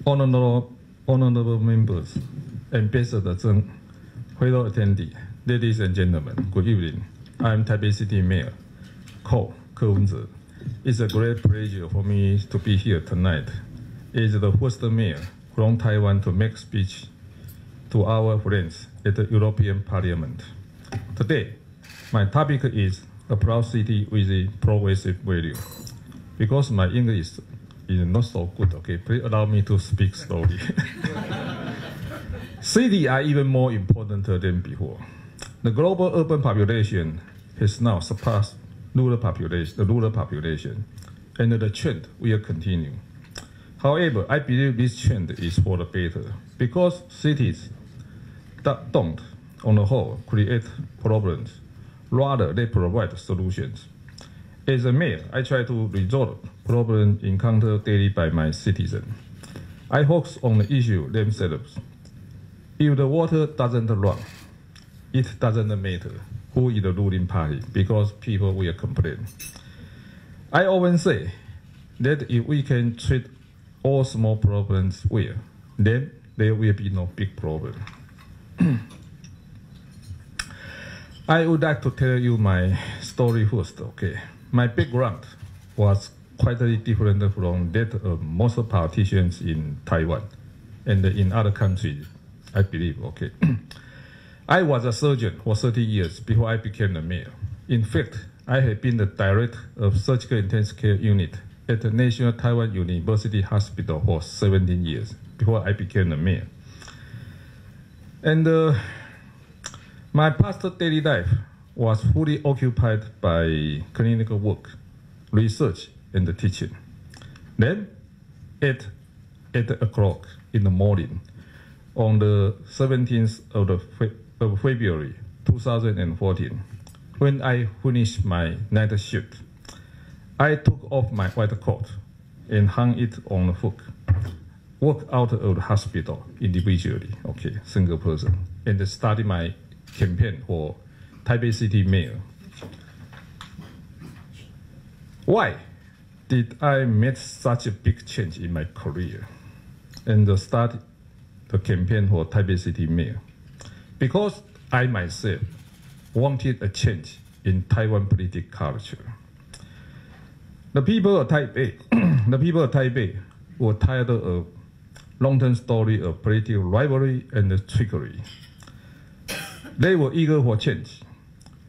Honorable members, Ambassador Zheng, fellow attendees, ladies and gentlemen, good evening. I am Taipei City Mayor柯文哲. It's a great pleasure for me to be here tonight as the first mayor from Taiwan to make speech to our friends at the European Parliament. Today, my topic is a proud city with a progressive value. Because my English is not so good, okay, please allow me to speak slowly. Cities are even more important than before. The global urban population has now surpassed the rural population, and the trend will continue. However, I believe this trend is for the better, because cities that don't, on the whole, create problems, rather they provide solutions. As a mayor, I try to resolve problems encountered daily by my citizens. I focus on the issue themselves. If the water doesn't run, it doesn't matter who is the ruling party, because people will complain. I often say that if we can treat all small problems well, then there will be no big problem. I would like to tell you my story first, okay? My background was quite different from that of most politicians in Taiwan and in other countries, I believe, okay? I was a surgeon for 30 years before I became the mayor. In fact, I had been the director of surgical intensive care unit at the National Taiwan University Hospital for 17 years before I became the mayor. And my past daily life was fully occupied by clinical work, research, and teaching. Then, at 8 o'clock in the morning, on the 17th of February 2014, when I finished my night shift, I took off my white coat and hung it on a hook, walked out of the hospital individually, okay, single person, and started my campaign for Taipei City Mayor. Why did I make such a big change in my career and start the campaign for Taipei City Mayor? Because I myself wanted a change in Taiwan political culture. The people of Taipei, were tired of long-term story of political rivalry and trickery. They were eager for change.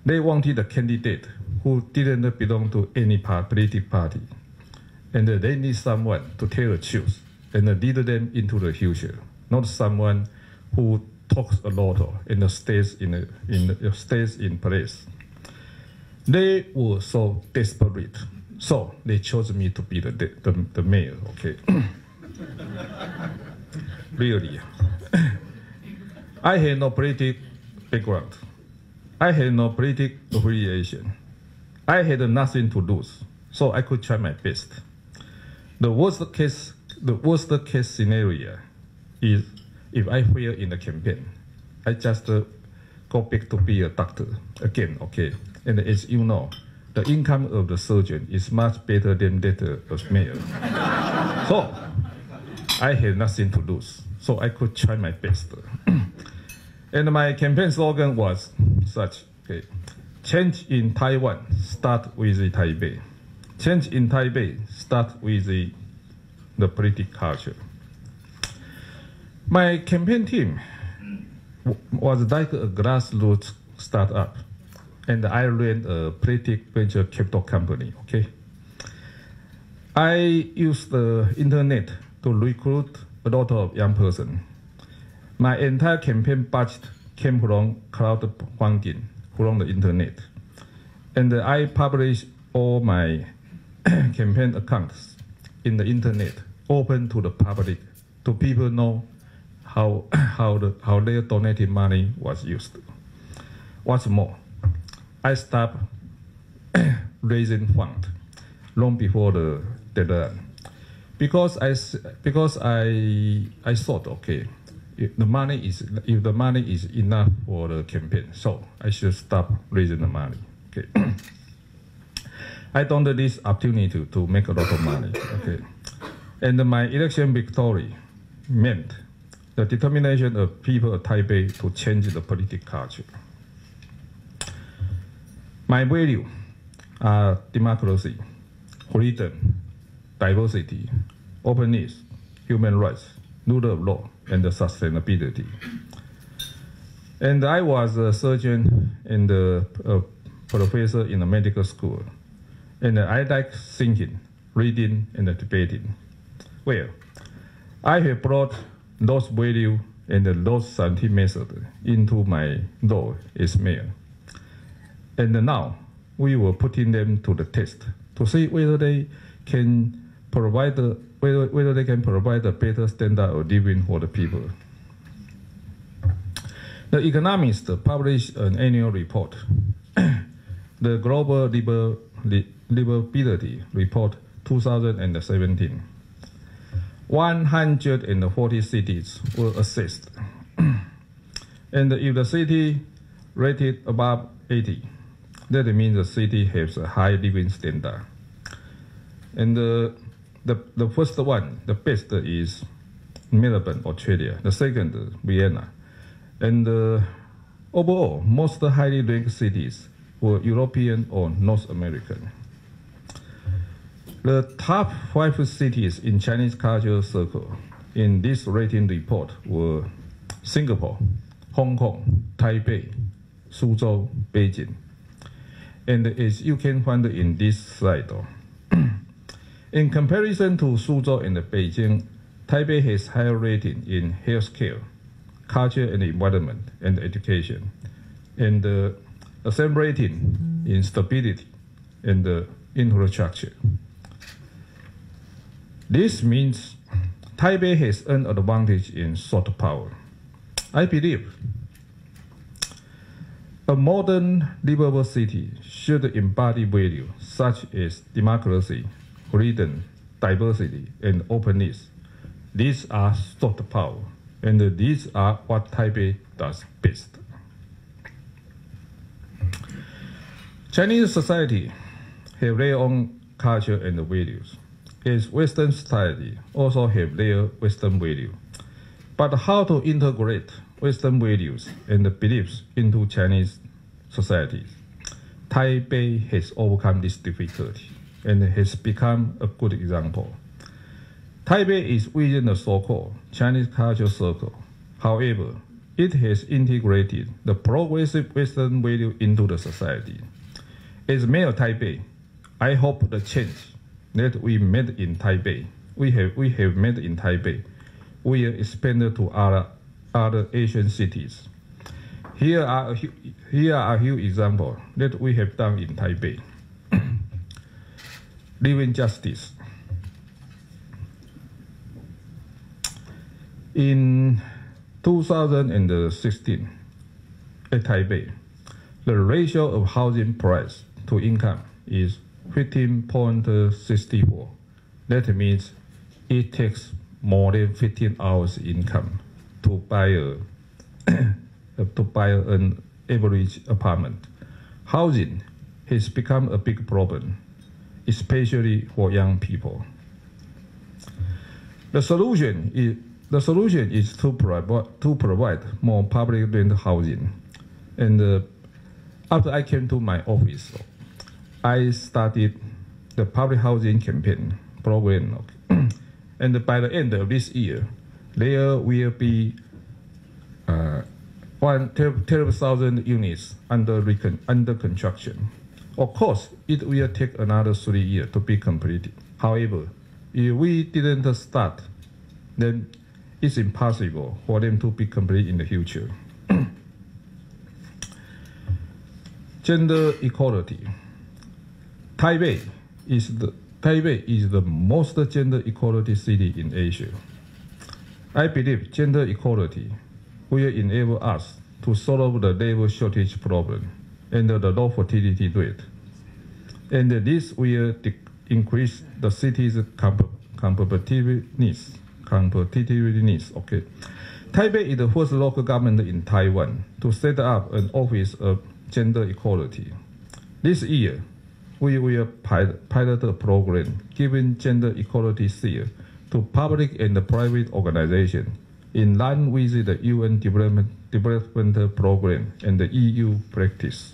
They wanted a candidate who didn't belong to any political party, and they need someone to tell the truth and lead them into the future, not someone who talks a lot and stays in place. They were so desperate, so they chose me to be the mayor. Okay, really, I had no political background. I had no political affiliation. I had nothing to lose, so I could try my best. The worst case scenario is if I fail in the campaign, I just go back to be a doctor again, okay? And as you know, the income of the surgeon is much better than that of mayor. So I had nothing to lose, so I could try my best. And my campaign slogan was such, okay, change in Taiwan, start with Taipei. Change in Taipei, start with the political culture. My campaign team was like a grassroots startup, and I ran a political venture capital company, okay? I used the internet to recruit a lot of young persons. My entire campaign budget came from crowdfunding from the internet. And I published all my campaign accounts in the internet, open to the public, to people know how their donated money was used. What's more, I stopped raising funds long before the deadline, because I thought, okay, if the money is enough for the campaign, so I should stop raising the money. Okay. I don't have this opportunity to make a lot of money. Okay. And my election victory meant the determination of people of Taipei to change the political culture. My values are democracy, freedom, diversity, openness, human rights, rule of law, and sustainability. And I was a surgeon and a professor in a medical school. And I like thinking, reading, and debating. Well, I have brought those values and those scientific methods into my role as mayor. And now we were putting them to the test to see whether they can provide a better standard of living for the people. The Economist published an annual report, the Global Livability Report 2017. 140 cities were assessed. And if the city rated above 80, that means the city has a high living standard. And the first one, the best, is Melbourne, Australia. The second, Vienna. And overall, most highly ranked cities were European or North American. The top 5 cities in Chinese cultural circle in this rating report were Singapore, Hong Kong, Taipei, Suzhou, Beijing. And as you can find in this slide, in comparison to Suzhou and Beijing, Taipei has higher rating in healthcare, culture and environment, and education, and the same rating in stability and infrastructure. This means Taipei has an advantage in soft power. I believe a modern, livable city should embody values such as democracy, freedom, diversity, and openness. These are soft power, and these are what Taipei does best. Chinese society have their own culture and values, as Western society also have their Western value. But how to integrate Western values and beliefs into Chinese societies? Taipei has overcome this difficulty and has become a good example. Taipei is within the so-called Chinese cultural circle. However, it has integrated the progressive Western value into the society. As mayor of Taipei, I hope the change that we made in Taipei, we have made in Taipei, will expand to other Asian cities. Here are a few examples that we have done in Taipei. Living justice. In 2016, at Taipei, the ratio of housing price to income is 15.64. That means it takes more than 15 hours income to buy an average apartment. Housing has become a big problem, especially for young people. The solution is to provide more public rent housing. And after I came to my office, I started the public housing campaign program. And by the end of this year, there will be 12,000 units under construction. Of course, it will take another 3 years to be completed. However, if we didn't start, then it's impossible for them to be complete in the future. Gender equality. Taipei is the most gender equality city in Asia. I believe gender equality will enable us to solve the labor shortage problem and the low fertility rate. And this will increase the city's competitiveness. Okay. Taipei is the first local government in Taiwan to set up an office of gender equality. This year, we will pilot a program giving gender equality seal to public and private organizations in line with the UN Development Program and the EU practice.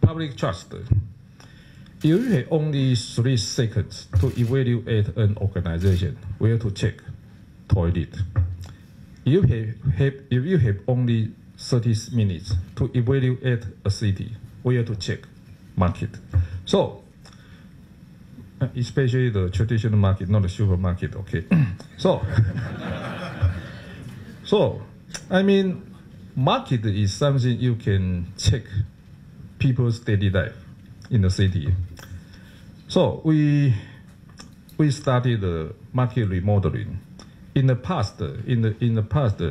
Public trust. You have only 3 seconds to evaluate an organization where to check toilet. If you have only 30 minutes to evaluate a city where to check market. So, especially the traditional market, not the supermarket, okay? So, I mean, market is something you can check people's daily life in the city. So we started the market remodeling. In the past,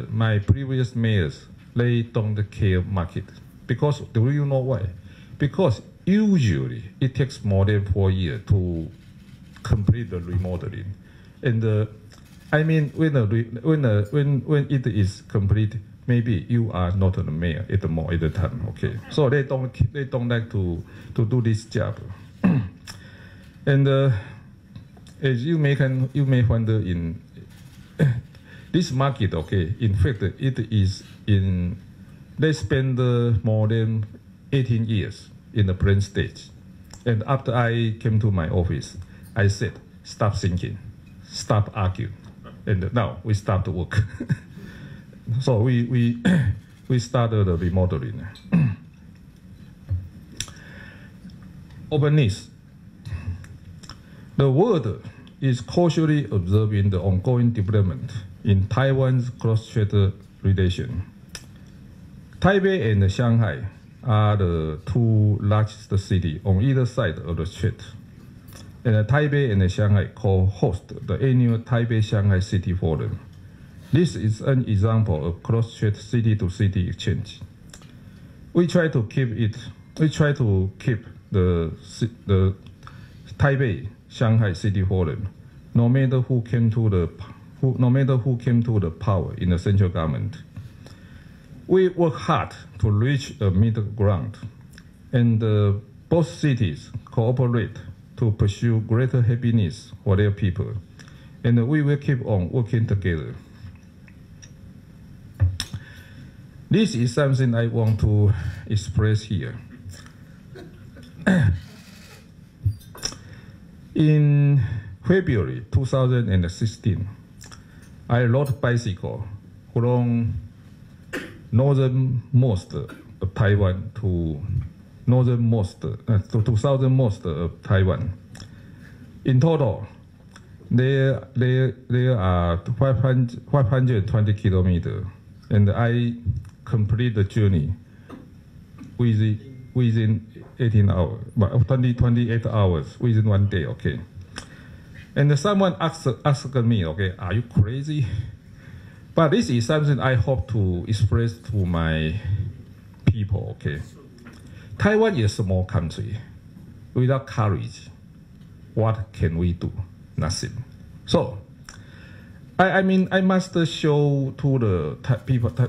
my previous mayors, they don't care market. Because, do you know why? Because usually it takes more than 4 years to complete the remodeling. And I mean, when it is complete, maybe you are not the mayor at the time, okay? So they don't like to do this job. And as you may wonder, in this market, okay, in fact, it is in, they spend more than 18 years in the plan stage. And after I came to my office, I said, stop thinking, stop arguing. And now we start to work. So we started the remodeling. Openness. The world is cautiously observing the ongoing development in Taiwan's cross-strait relation. Taipei and Shanghai are the 2 largest cities on either side of the strait. And Taipei and Shanghai co-host the annual Taipei-Shanghai City Forum. This is an example of cross-strait city-to-city exchange. We try to keep the Taipei-Shanghai City Forum, no matter who came to the power in the central government. We work hard to reach a middle ground, and both cities cooperate to pursue greater happiness for their people, and we will keep on working together. This is something I want to express here. In February 2016, I rode bicycle from northernmost of Taiwan to southernmost of Taiwan. In total, there are 520 kilometers, and I complete the journey within 18 hours, 28 hours, within 1 day, okay? And someone asked me, okay, are you crazy? But this is something I hope to express to my people, okay? Taiwan is a small country. Without courage, what can we do? Nothing. So, I mean, I must show to the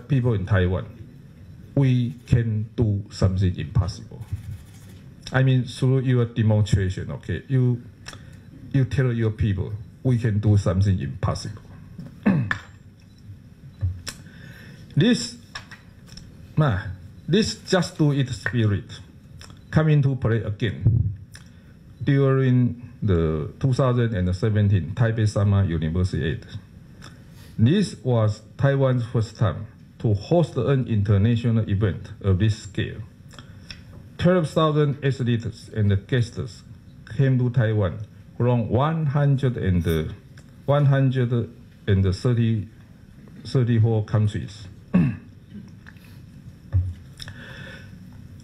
people in Taiwan, we can do something impossible. I mean, through your demonstration, okay, you tell your people, we can do something impossible. This just do it spirit come into play again during the 2017 Taipei Summer University. This was Taiwan's first time to host an international event of this scale. 12,000 athletes and guests came to Taiwan from 134 countries.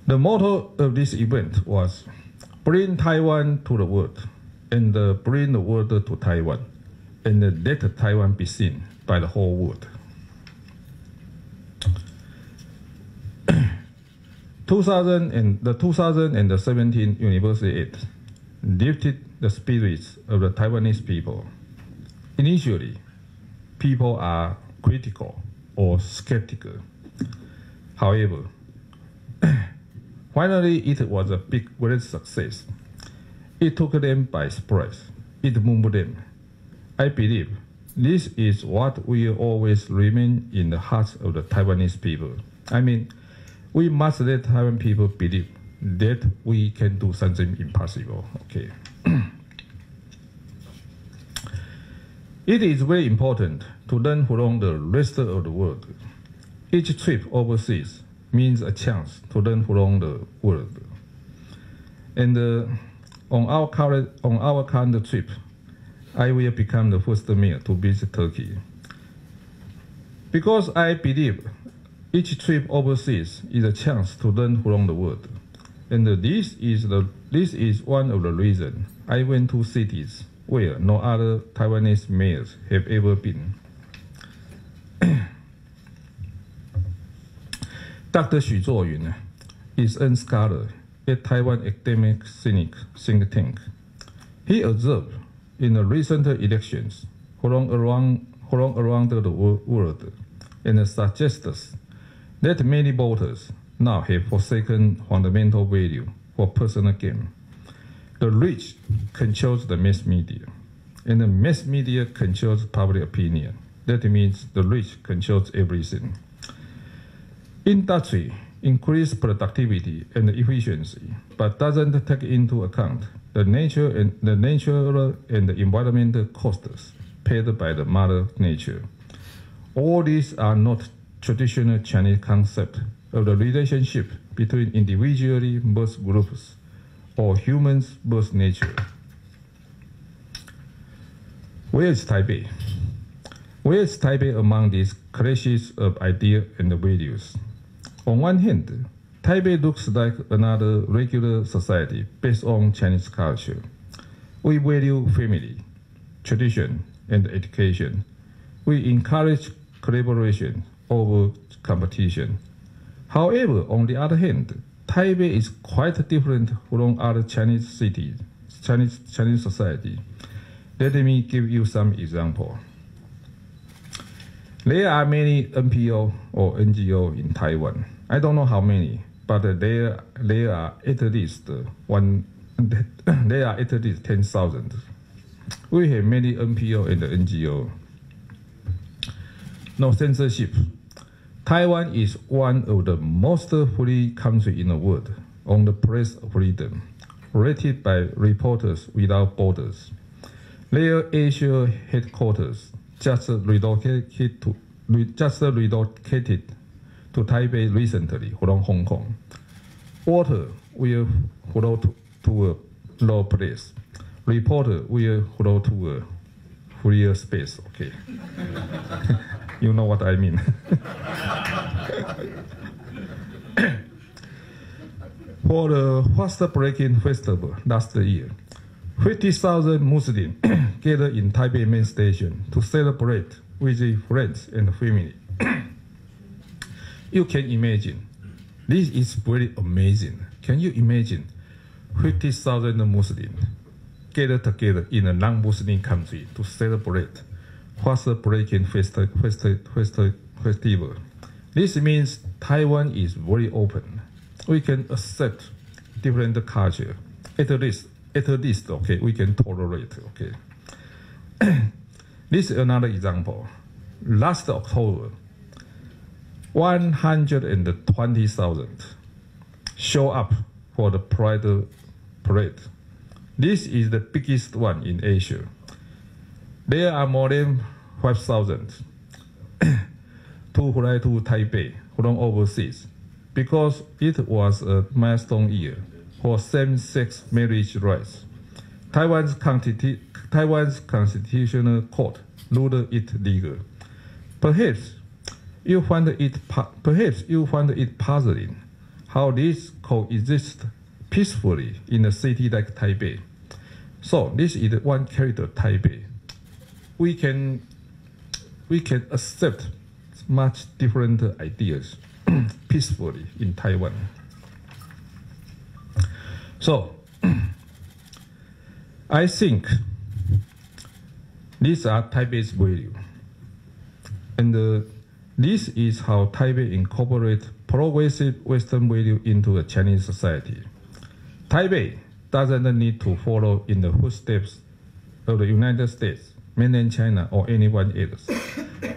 The motto of this event was, bring Taiwan to the world, and bring the world to Taiwan, and let Taiwan be seen by the whole world. 2017 University lifted the spirits of the Taiwanese people. Initially, people are critical or skeptical. However, finally it was a great success. It took them by surprise. It moved them. I believe this is what will always remain in the hearts of the Taiwanese people. I mean, we must let Taiwan people believe that we can do something impossible. Okay. It is very important to learn from the rest of the world. Each trip overseas means a chance to learn from the world. And on our current trip, I will become the first mayor to visit Turkey. Because I believe each trip overseas is a chance to learn from the world. And this is one of the reasons I went to cities where no other Taiwanese mayors have ever been. Dr. Xu Zuoyun is a scholar at Taiwan academic think tank. He observed in the recent elections from around the world and suggests that many voters now have forsaken fundamental value for personal gain. The rich controls the mass media, and the mass media controls public opinion. That means the rich controls everything. Industry increases productivity and efficiency, but doesn't take into account the natural and the environmental costs paid by the mother nature. All these are not traditional Chinese concepts of the relationship between individually versus groups or humans versus nature. Where is Taipei? Where is Taipei among these clashes of ideas and values? On one hand, Taipei looks like another regular society based on Chinese culture. We value family, tradition, and education. We encourage collaboration over competition. However, on the other hand, Taipei is quite different from other Chinese cities, Chinese society. Let me give you some examples. There are many NPO or NGO in Taiwan. I don't know how many, but there are at least 10,000. We have many NPO and NGO. No censorship. Taiwan is one of the most free countries in the world on the press freedom, rated by Reporters Without Borders. Their Asia headquarters just relocated to Taipei recently from Hong Kong. Water will flow to a low place. Reporter will flow to a freer space. Okay. You know what I mean. For the fast-breaking festival last year, 50,000 Muslims gathered in Taipei main station to celebrate with their friends and family. You can imagine, this is very amazing. Can you imagine 50,000 Muslims gathered together in a non-Muslim country to celebrate fast-breaking festival? This means Taiwan is very open. We can accept different culture. At least, okay, we can tolerate, okay. This is another example. Last October, 120,000 show up for the Pride Parade. This is the biggest one in Asia. There are more than 5,000 to fly to Taipei from overseas because it was a milestone year for same-sex marriage rights. Taiwan's constitutional court ruled it legal. Perhaps you find it puzzling how this coexists peacefully in a city like Taipei. So this is one character, Taipei. We can accept much different ideas peacefully in Taiwan. So I think these are Taipei's values. And this is how Taipei incorporates progressive Western value into a Chinese society. Taipei doesn't need to follow in the footsteps of the United States, mainland China, or anyone else.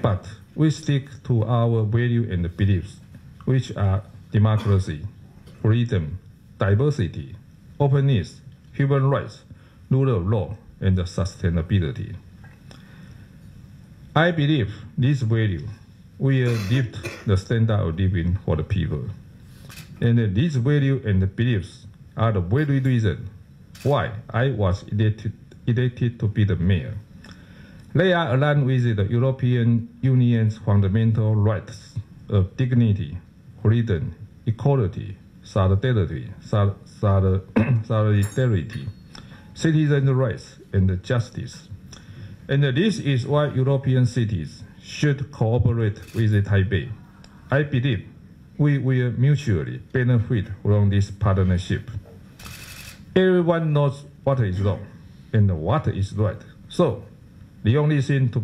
But we stick to our values and beliefs, which are democracy, freedom, diversity, openness, human rights, rule of law, and sustainability. I believe these values will lift the standard of living for the people. And these values and beliefs are the very reason why I was elected to be the mayor. They are aligned with the European Union's fundamental rights of dignity, freedom, equality, solidarity, citizen rights, and justice. And this is why European cities should cooperate with Taipei. I believe we will mutually benefit from this partnership. Everyone knows what is wrong and what is right. So the only thing to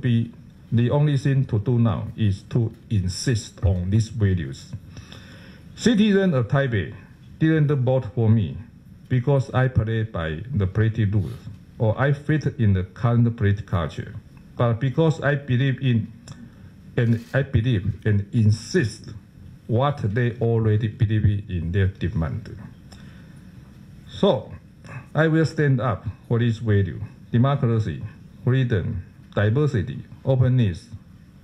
do now is to insist on these values. Citizens of Taipei didn't vote for me because I play by the party rules or I fit in the current political culture, but because I believe and insist what they already believe in their demand. So I will stand up for this value: democracy, freedom, diversity, openness,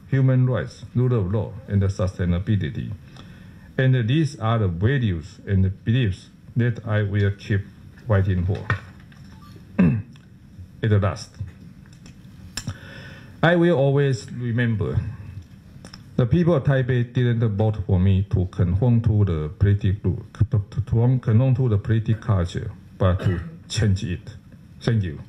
human rights, rule of law, and sustainability. And these are the values and beliefs that I will keep fighting for. At last, I will always remember the people of Taipei didn't vote for me to conform to the political culture, but to change it. Thank you.